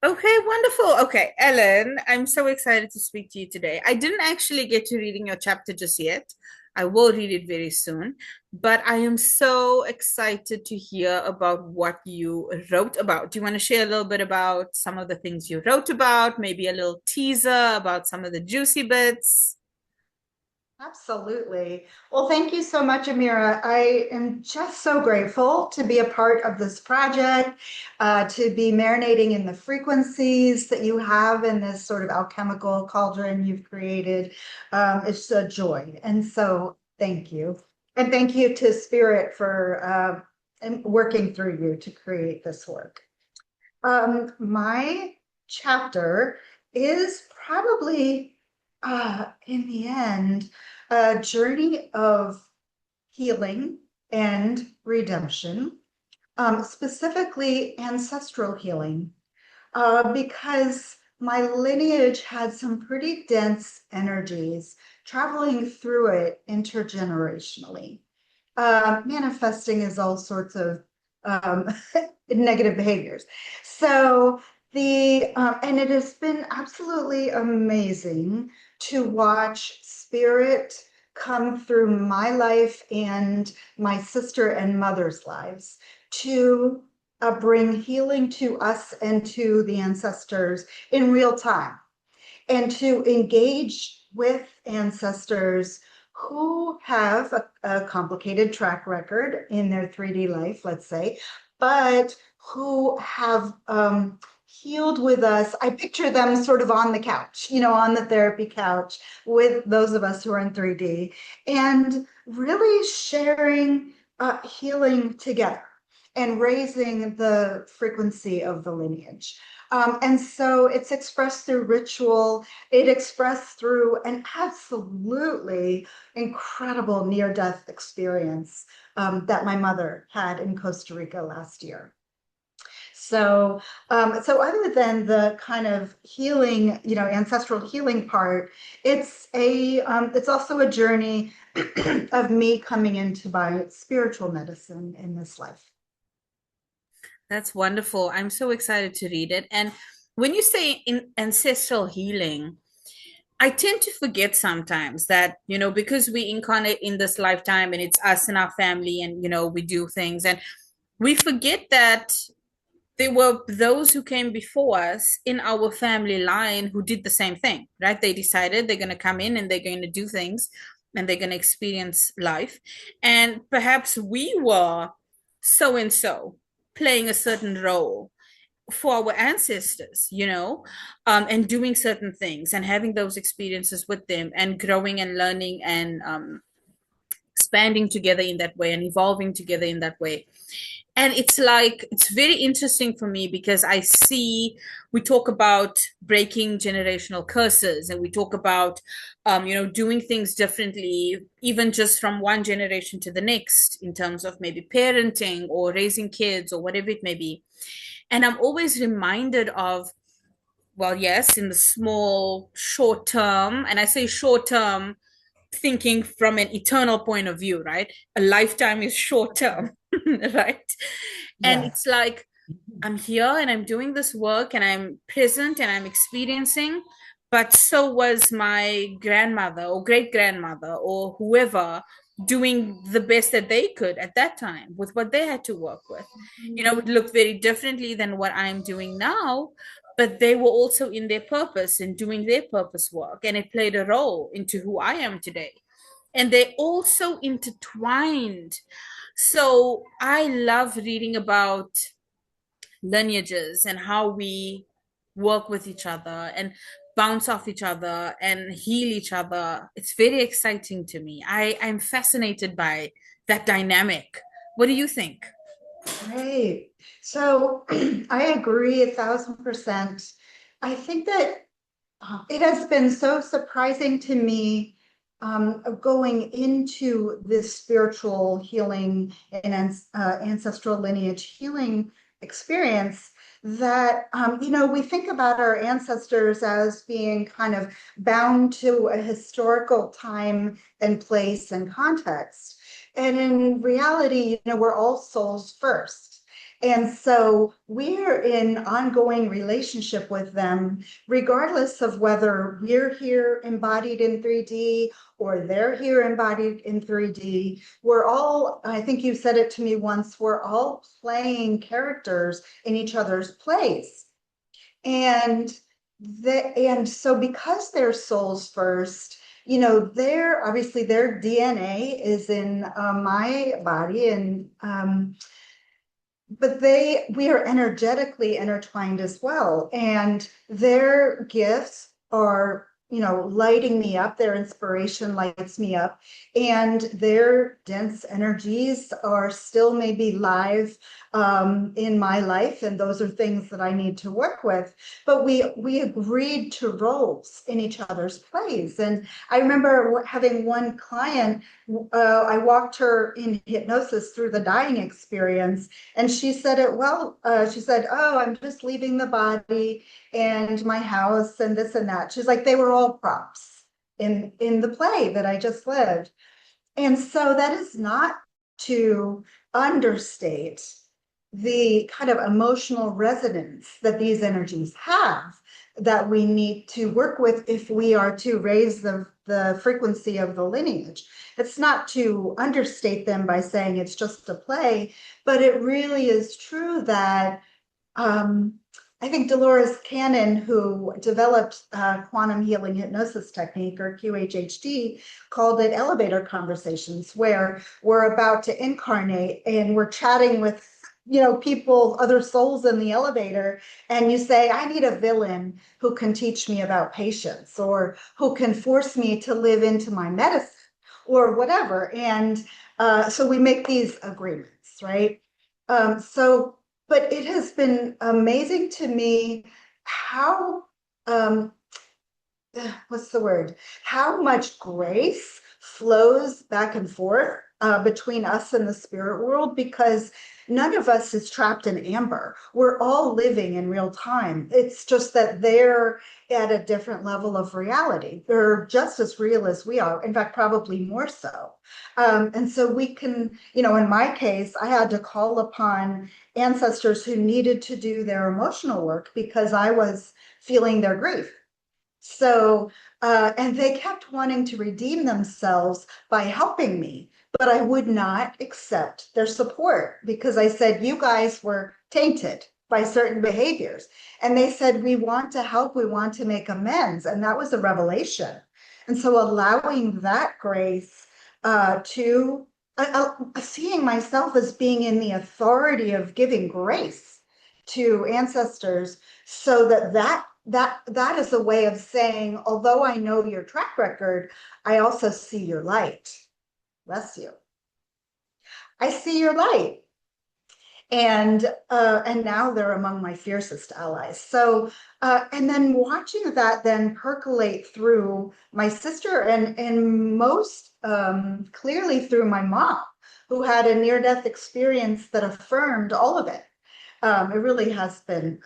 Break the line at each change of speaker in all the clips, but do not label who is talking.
Okay, wonderful. Okay, Ellen, I'm so excited to speak to you today. I didn't actually get to reading your chapter just yet. I will read it very soon, but I am so excited to hear about what you wrote about. Do you want to share a little bit about some of the things you wrote about? Maybe a little teaser about some of the juicy bits?
Absolutely. Well, thank you so much, Amira. I am just so grateful to be a part of this project, to be marinating in the frequencies that you have in this sort of alchemical cauldron you've created. It's a joy. And so thank you. And thank you to Spirit for and working through you to create this work. My chapter is probably, in the end, a journey of healing and redemption, specifically ancestral healing, because my lineage had some pretty dense energies traveling through it intergenerationally, manifesting as all sorts of um, negative behaviors. So and it has been absolutely amazing to watch spirit come through my life and my sister and mother's lives to bring healing to us and to the ancestors in real time and to engage with ancestors who have a complicated track record in their 3D life, let's say, but who have healed with us. I picture them sort of on the couch, on the therapy couch with those of us who are in 3D and really sharing healing together and raising the frequency of the lineage. And so it's expressed through ritual, it expressed through an absolutely incredible near-death experience that my mother had in Costa Rica last year. So other than the kind of healing, ancestral healing part, it's also a journey of me coming into my spiritual medicine in this life.
That's wonderful. I'm so excited to read it. And when you say in ancestral healing, I tend to forget sometimes that, because we incarnate in this lifetime and it's us and our family and, we do things and we forget that there were those who came before us in our family line who did the same thing, right? They decided they're going to come in and they're going to do things and they're going to experience life. And perhaps we were so and so playing a certain role for our ancestors, and doing certain things and having those experiences with them and growing and learning and expanding together in that way and evolving together in that way. And it's like, it's very interesting for me because I see we talk about breaking generational curses and we talk about, doing things differently, even just from one generation to the next in terms of maybe parenting or raising kids or whatever it may be. And I'm always reminded of, well, yes, in the small, short term, and I say short term, thinking from an eternal point of view, right? A lifetime is short term, right? And it's
Yes.
like, I'm here and I'm doing this work and I'm present and I'm experiencing, but so was my grandmother or great grandmother or whoever doing the best that they could at that time with what they had to work with. It looked very differently than what I'm doing now, but they were also in their purpose and doing their purpose work, and it played a role into who I am today. And they also intertwined. So I love reading about lineages and how we work with each other and bounce off each other and heal each other. It's very exciting to me. I'm fascinated by that dynamic. What do you think?
Great. So I agree 1,000%. I think that it has been so surprising to me going into this spiritual healing and ancestral lineage healing experience that, we think about our ancestors as being kind of bound to a historical time and place and context. And in reality, we're all souls first. And so we're in ongoing relationship with them, regardless of whether we're here embodied in 3D or they're here embodied in 3D. We're all, I think you said it to me once, we're all playing characters in each other's plays. And and so because they're souls first, their obviously their DNA is in my body, and but we are energetically intertwined as well, and their gifts are, lighting me up. Their inspiration lights me up, and their dense energies are still maybe live in my life, and those are things that I need to work with. But we agreed to roles in each other's plays, and I remember having one client. I walked her in hypnosis through the dying experience, and she said it well. She said, "Oh, I'm just leaving the body and my house and this and that." She's like, they were all props in the play that I just lived. And so that is not to understate the kind of emotional resonance that these energies have, that we need to work with if we are to raise the frequency of the lineage. It's not to understate them by saying it's just a play, but it really is true that um, I think Dolores Cannon, who developed quantum healing hypnosis technique, or QHHT, called it elevator conversations, where we're about to incarnate and we're chatting with, people, other souls in the elevator, and you say, I need a villain who can teach me about patience, or who can force me to live into my medicine, or whatever. And so we make these agreements, right? So but it has been amazing to me how, um, what's the word? How much grace flows back and forth between us and the spirit world, because none of us is trapped in amber. We're all living in real time. It's just that they're at a different level of reality. They're just as real as we are, in fact, probably more so. And so we can, in my case, I had to call upon ancestors who needed to do their emotional work because I was feeling their grief. So, and they kept wanting to redeem themselves by helping me, but I would not accept their support because I said, you guys were tainted by certain behaviors. And they said, we want to help, we want to make amends. And that was a revelation. And so allowing that grace to seeing myself as being in the authority of giving grace to ancestors, so that is a way of saying, although I know your track record, I also see your light. Bless you. I see your light. And now they're among my fiercest allies. So and then watching that then percolate through my sister, and most clearly through my mom, who had a near-death experience that affirmed all of it. It really has been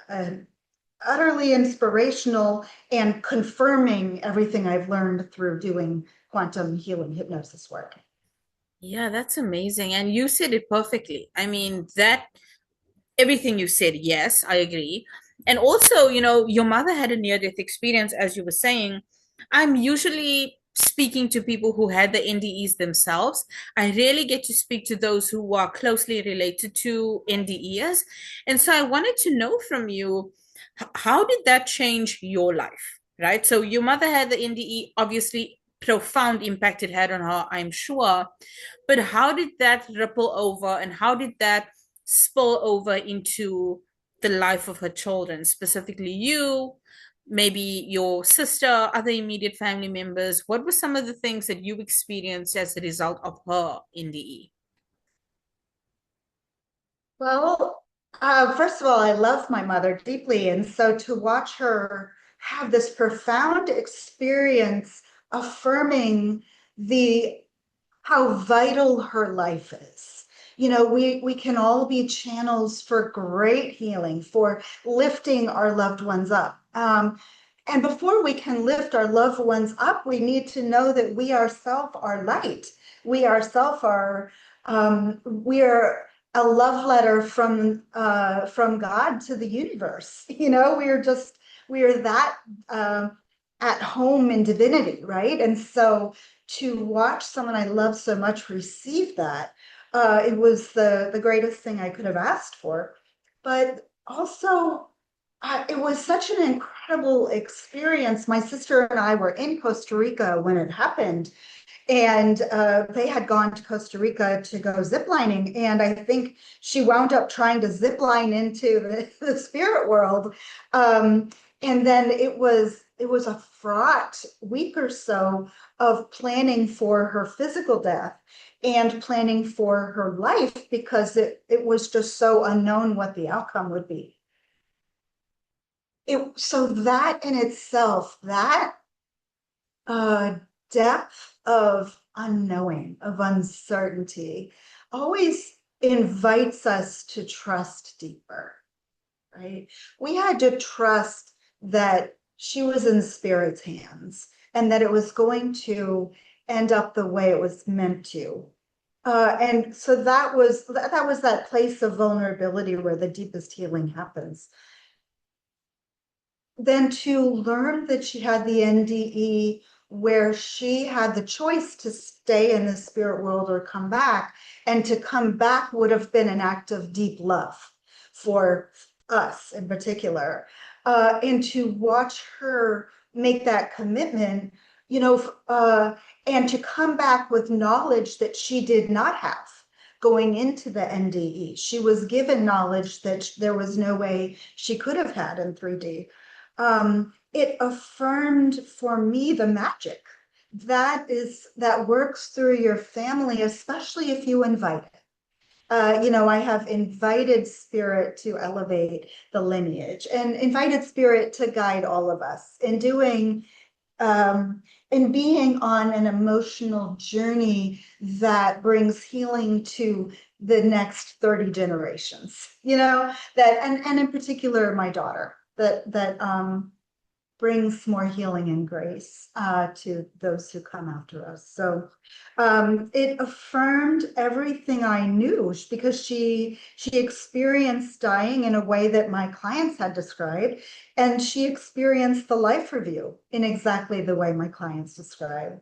utterly inspirational and confirming everything I've learned through doing quantum healing hypnosis work.
Yeah, that's amazing. And you said it perfectly. I mean, that everything you said, yes, I agree. And also, your mother had a near-death experience, as you were saying. I'm usually speaking to people who had the NDEs themselves. I rarely get to speak to those who are closely related to NDEs. And so I wanted to know from you, how did that change your life? Right? So your mother had the NDE, obviously profound impact it had on her, I'm sure. But how did that ripple over, and how did that spill over into the life of her children, specifically you, maybe your sister, other immediate family members? What were some of the things that you experienced as a result of her NDE?
Well, first of all, I love my mother deeply. And so to watch her have this profound experience affirming the how vital her life is. We can all be channels for great healing, for lifting our loved ones up. And before we can lift our loved ones up, we need to know that we ourselves are light. We ourselves are, we are. a love letter from God to the universe. You know, we are that at home in divinity, right? And so to watch someone I love so much receive that, it was the greatest thing I could have asked for. But also, it was such an incredible experience. My sister and I were in Costa Rica when it happened, and they had gone to Costa Rica to go ziplining. And I think she wound up trying to zip line into the spirit world. Um, and then it was a fraught week or so of planning for her physical death and planning for her life because it was just so unknown what the outcome would be. So that in itself, that uh, depth of unknowing, of uncertainty, always invites us to trust deeper, right? We had to trust that she was in spirit's hands and that it was going to end up the way it was meant to. And so that was that place of vulnerability where the deepest healing happens. Then to learn that she had the NDE where she had the choice to stay in the spirit world or come back, and to come back would have been an act of deep love for us in particular. And to watch her make that commitment, you know, and to come back with knowledge that she did not have going into the NDE. She was given knowledge that there was no way she could have had in 3D. It affirmed for me the magic that works through your family, especially if you invite it. I have invited spirit to elevate the lineage and invited spirit to guide all of us in doing in being on an emotional journey that brings healing to the next 30 generations, that and in particular my daughter that brings more healing and grace to those who come after us. So it affirmed everything I knew because she experienced dying in a way that my clients had described, and she experienced the life review in exactly the way my clients described.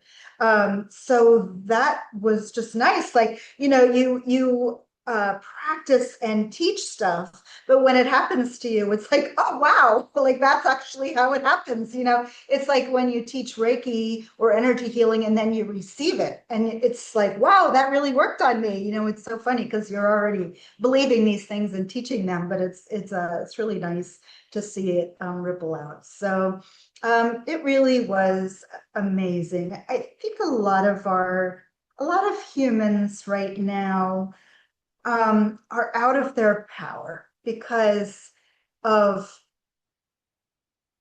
So that was just nice. Like, you practice and teach stuff, but when it happens to you, it's like, oh wow, like that's actually how it happens. It's like when you teach Reiki or energy healing and then you receive it, and it's like, wow, that really worked on me. It's so funny because you're already believing these things and teaching them, but it's really nice to see it ripple out. So it really was amazing. I think a lot of humans right now are out of their power because of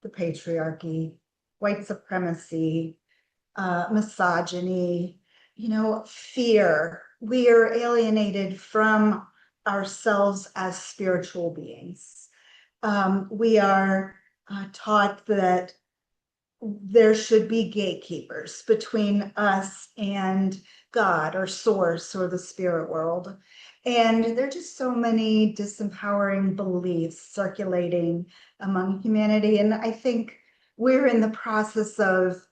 the patriarchy, white supremacy, misogyny, fear. We are alienated from ourselves as spiritual beings. We are taught that there should be gatekeepers between us and God or source or the spirit world. And there are just so many disempowering beliefs circulating among humanity. And I think we're in the process of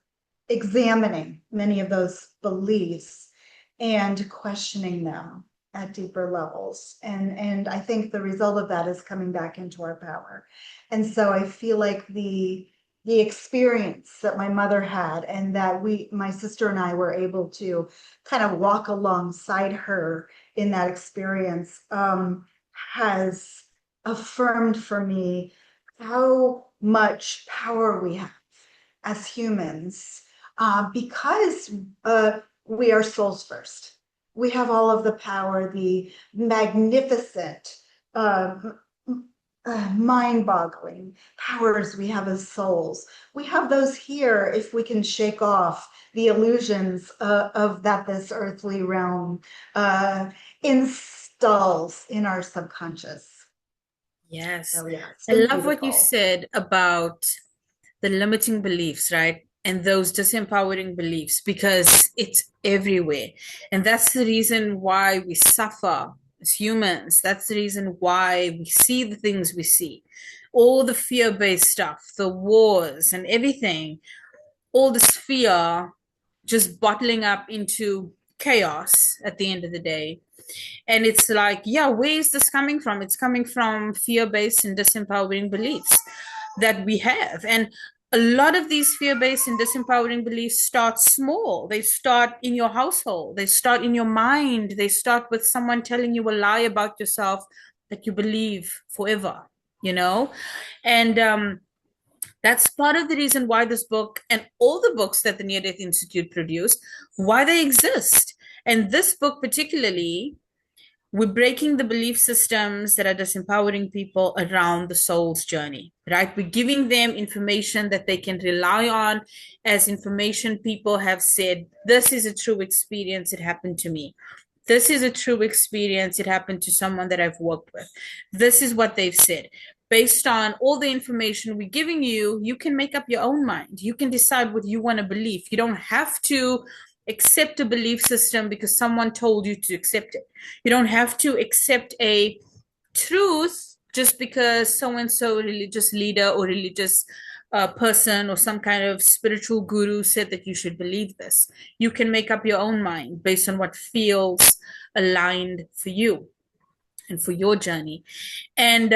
examining many of those beliefs and questioning them at deeper levels. And I think the result of that is coming back into our power. And so I feel like the experience that my mother had and that my sister and I were able to kind of walk alongside her in that experience has affirmed for me how much power we have as humans because we are souls first. We have all of the power, the magnificent, uh, mind-boggling powers we have as souls. We have those here if we can shake off the illusions of that this earthly realm installs in our subconscious.
Yes.
So yeah, it's
I
been
love what you
beautiful.
said about the limiting beliefs, right? And those disempowering beliefs, because it's everywhere. And that's the reason why we suffer as humans. That's the reason why we see the things we see. All the fear-based stuff, the wars and everything, all this fear just bottling up into chaos at the end of the day. And it's like, yeah, where is this coming from? It's coming from fear-based and disempowering beliefs that we have. And a lot of these fear-based and disempowering beliefs start small. They start in your household. They start in your mind. They start with someone telling you a lie about yourself that you believe forever, you know? And that's part of the reason why this book and all the books that the Near Death Institute produce, why they exist. And this book particularly, we're breaking the belief systems that are disempowering people around the soul's journey, right? We're giving them information that they can rely on as information. People have said, this is a true experience, it happened to me. This is a true experience, it happened to someone that I've worked with. This is what they've said. Based on all the information we're giving you, you can make up your own mind. You can decide what you want to believe. You don't have to accept a belief system because someone told you to accept it. You don't have to accept a truth just because so and so religious leader or religious person or some kind of spiritual guru said that you should believe this. You can make up your own mind based on what feels aligned for you and for your journey. And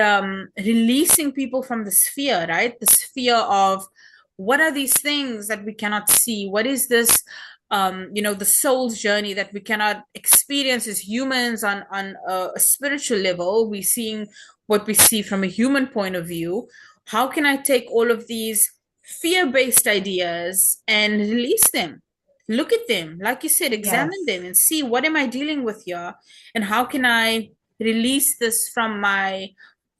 releasing people from the sphere, right? The sphere of what are these things that we cannot see? What is this? The soul's journey that we cannot experience as humans on a spiritual level. We're seeing what we see from a human point of view. How can I take all of these fear-based ideas and release them? Look at them, like you said, examine
Yes.
them and see what am I dealing with here, and how can I release this from my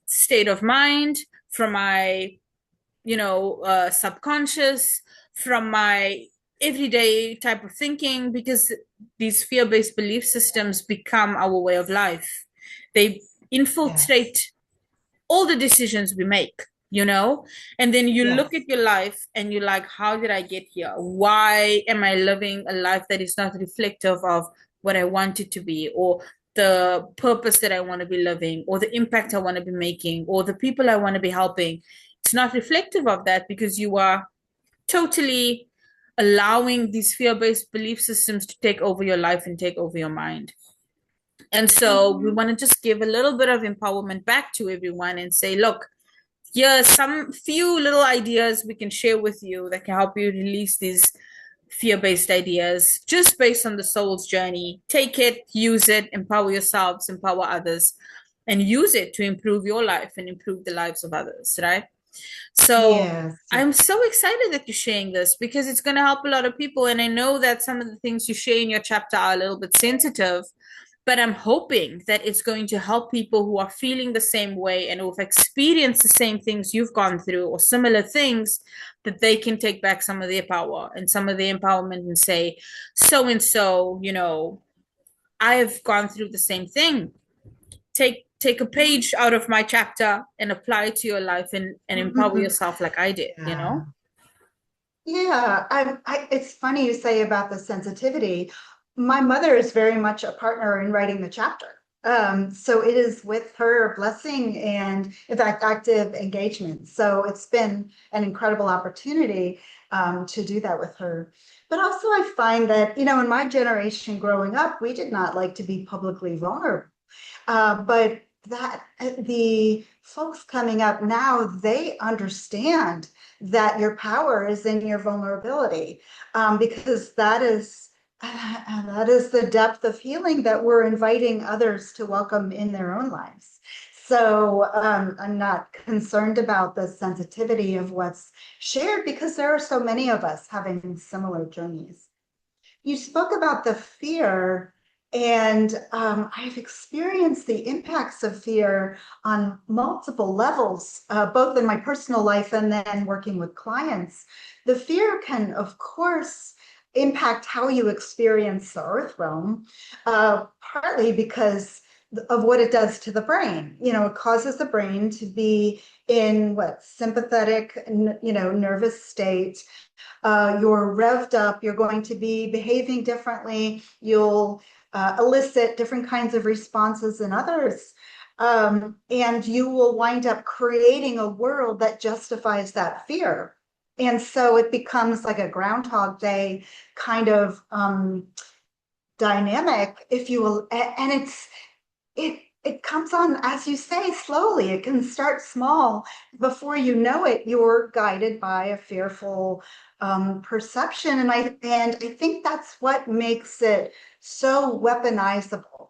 state of mind, from my subconscious, from my everyday type of thinking, because these fear-based belief systems become our way of life. They
Yes.
infiltrate all the decisions we make. And then you look
Yes.
at your life and you're like, how did I get here? Why am I living a life that is not reflective of what I want it to be, or the purpose that I want to be living, or the impact I want to be making, or the people I want to be helping? It's not reflective of that because you are totally allowing these fear-based belief systems to take over your life and take over your mind. And so we
Mhm.
want to just give a little bit of empowerment back to everyone and say, look, here's some few little ideas we can share with you that can help you release these fear-based ideas just based on the soul's journey. Take it, use it, empower yourselves, empower others, and use it to improve your life and improve the lives of others, right? So
Yes.
I'm so excited that you're sharing this because it's going to help a lot of people. And I know that some of the things you share in your chapter are a little bit sensitive, but I'm hoping that it's going to help people who are feeling the same way and who've experienced the same things you've gone through or similar things, that they can take back some of their power and some of their empowerment and say, so and so, I've gone through the same thing. Take a
Mhm.
page out of my chapter and apply it to your life, and empower yourself like I did.
Yeah. Yeah, it's funny you say about the sensitivity. My mother is very much a partner in writing the chapter. So it is with her blessing and, in fact, active engagement. So it's been an incredible opportunity to do that with her. But also, I find that, in my generation growing up, we did not like to be publicly vulnerable. But that the folks coming up now, they understand that your power is in your vulnerability, because that is the depth of healing that we're inviting others to welcome in their own lives. So I'm not concerned about the sensitivity of what's shared because there are so many of us having similar journeys. You spoke about the fear, and I've experienced the impacts of fear on multiple levels, both in my personal life and then working with clients. The fear can, of course, impact how you experience the earth realm, partly because of what it does to the brain. It causes the brain to be in what sympathetic, nervous state. You're revved up, you're going to be behaving differently. You'll elicit different kinds of responses in others. And you will wind up creating a world that justifies that fear. And so it becomes like a Groundhog Day kind of dynamic, if you will. And it comes on, as you say, slowly. It can start small. Before you know it, you're guided by a fearful perception. And I think that's what makes it so weaponizable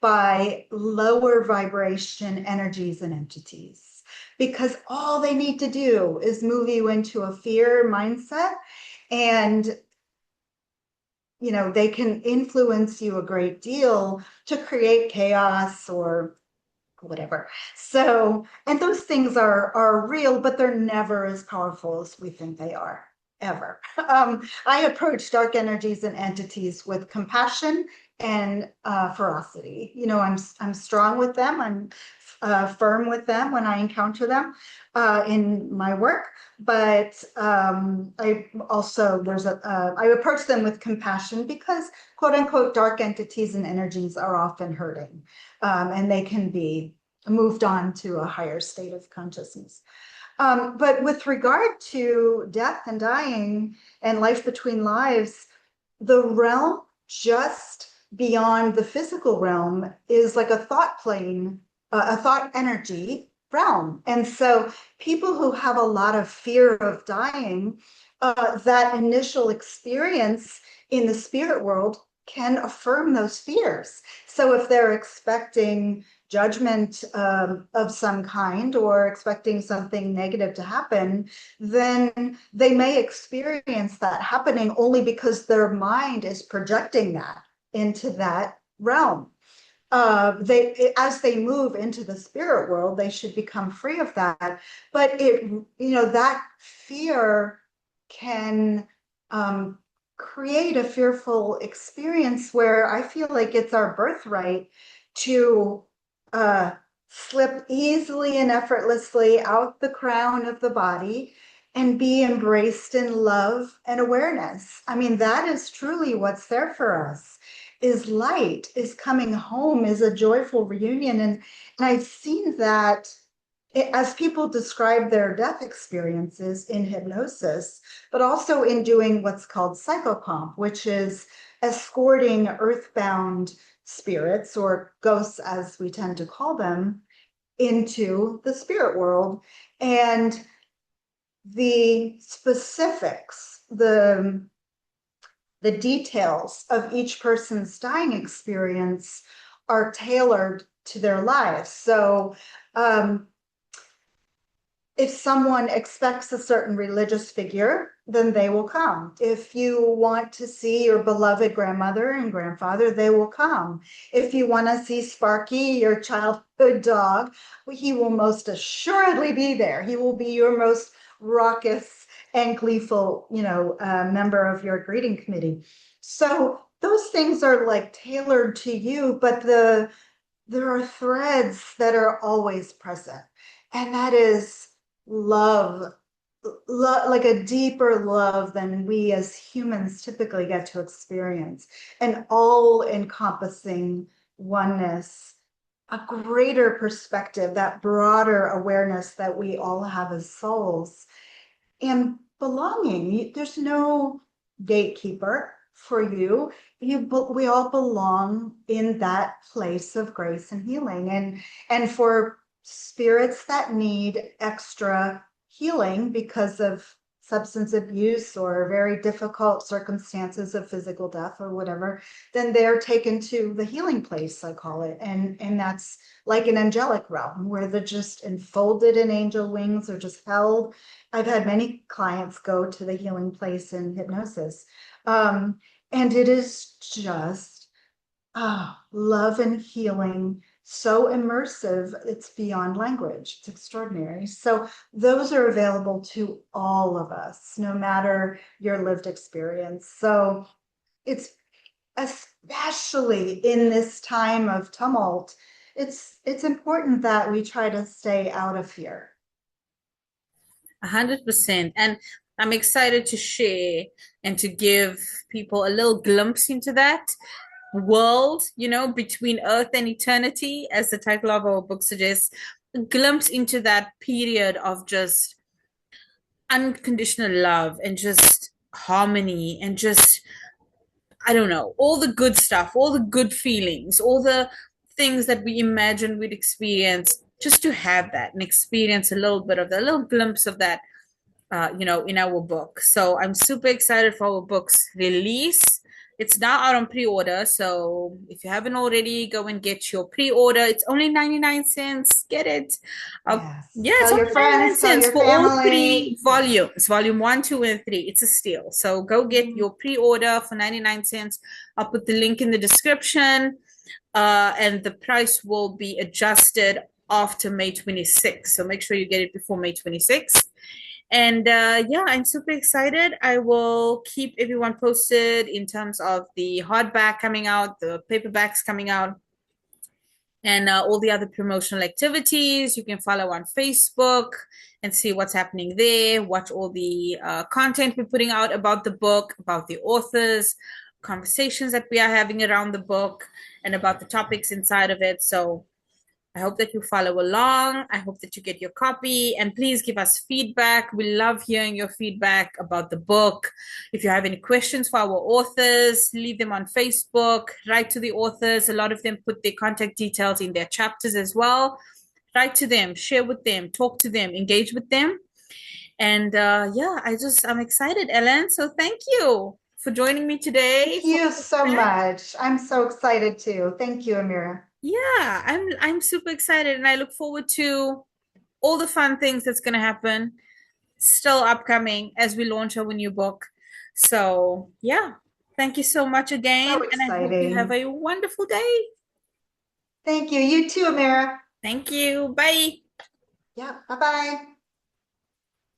by lower vibration energies and entities. Because all they need to do is move you into a fear mindset, and they can influence you a great deal to create chaos or whatever. So, and those things are real, but they're never as powerful as we think they are, ever. I approach dark energies and entities with compassion and ferocity. I'm strong with them. I'm firm with them when I encounter them in my work. But I also I approach them with compassion because quote unquote dark entities and energies are often hurting, and they can be moved on to a higher state of consciousness. But with regard to death and dying and life between lives, the realm just beyond the physical realm is like a thought plane, a thought energy realm. And so people who have a lot of fear of dying, that initial experience in the spirit world can affirm those fears. So if they're expecting judgment of some kind or expecting something negative to happen, then they may experience that happening only because their mind is projecting that into that realm. As they move into the spirit world, they should become free of that. But that fear can create a fearful experience where I feel like it's our birthright to uh, slip easily and effortlessly out the crown of the body and be embraced in love and awareness. I mean, that is truly what's there for us. Is light, is coming home, is a joyful reunion. And I've seen that as people describe their death experiences in hypnosis, but also in doing what's called psychocomp, which is escorting earthbound spirits or ghosts, as we tend to call them, into the spirit world. And the specifics, the details of each person's dying experience are tailored to their lives. So if someone expects a certain religious figure, then they will come. If you want to see your beloved grandmother and grandfather, they will come. If you want to see Sparky, your childhood dog, he will most assuredly be there. He will be your most raucous and gleeful, member of your greeting committee. So those things are like tailored to you, but there are threads that are always present, and that is love, like a deeper love than we as humans typically get to experience, an all encompassing oneness, a greater perspective, that broader awareness that we all have as souls, and belonging. There's no gatekeeper for you. We all belong in that place of grace and healing. And for spirits that need extra healing because of substance abuse or very difficult circumstances of physical death or whatever, then they're taken to the healing place, I call it. And that's like an angelic realm where they're just enfolded in angel wings or just held. I've had many clients go to the healing place in hypnosis. And it is just love and healing, so immersive, it's beyond language. It's extraordinary. So those are available to all of us, no matter your lived experience. So it's especially in this time of tumult, it's important that we try to stay out of fear.
100%. And I'm excited to share and to give people a little glimpse into that. world, between earth and eternity, as the title of our book suggests, a glimpse into that period of just unconditional love and just harmony and just, I don't know, all the good stuff, all the good feelings, all the things that we imagine we'd experience, just to have that and experience a little bit of that, a little glimpse of that, in our book. So I'm super excited for our book's release. It's now out on pre-order, so if you haven't already, go and get your pre-order. It's only 99 cents. Get it.
Yes.
Yeah, it's
Tell
only
your
99
friends, tell
cents
your
for all
family.
three
Yeah.
volumes, volume one, two, and three. It's a steal. So go get
Mhm.
your pre-order for 99 cents. I'll put the link in the description, and the price will be adjusted after May 26th. So make sure you get it before May 26th. And yeah, I'm super excited. I will keep everyone posted in terms of the hardback coming out, the paperbacks coming out, and all the other promotional activities. You can follow on Facebook and see what's happening there. Watch all the content we're putting out about the book, about the authors, conversations that we are having around the book, and about the topics inside of it. So I hope that you follow along. I hope that you get your copy, and please give us feedback. We love hearing your feedback about the book. If you have any questions for our authors, leave them on Facebook, write to the authors. A lot of them put their contact details in their chapters as well. Write to them, share with them, talk to them, engage with them. And yeah, I'm excited, Ellen. So thank you for joining me today
Thank
for
you
our
so
chat.
much. I'm so excited too. Thank you, Amira.
Yeah, I'm super excited, and I look forward to all the fun things that's going to happen still upcoming as we launch our new book. So, yeah, thank you so much again,
So
and I hope you have
exciting.
a wonderful day.
Thank you. You too, Amira.
Thank you. Bye.
Yeah. Bye-bye.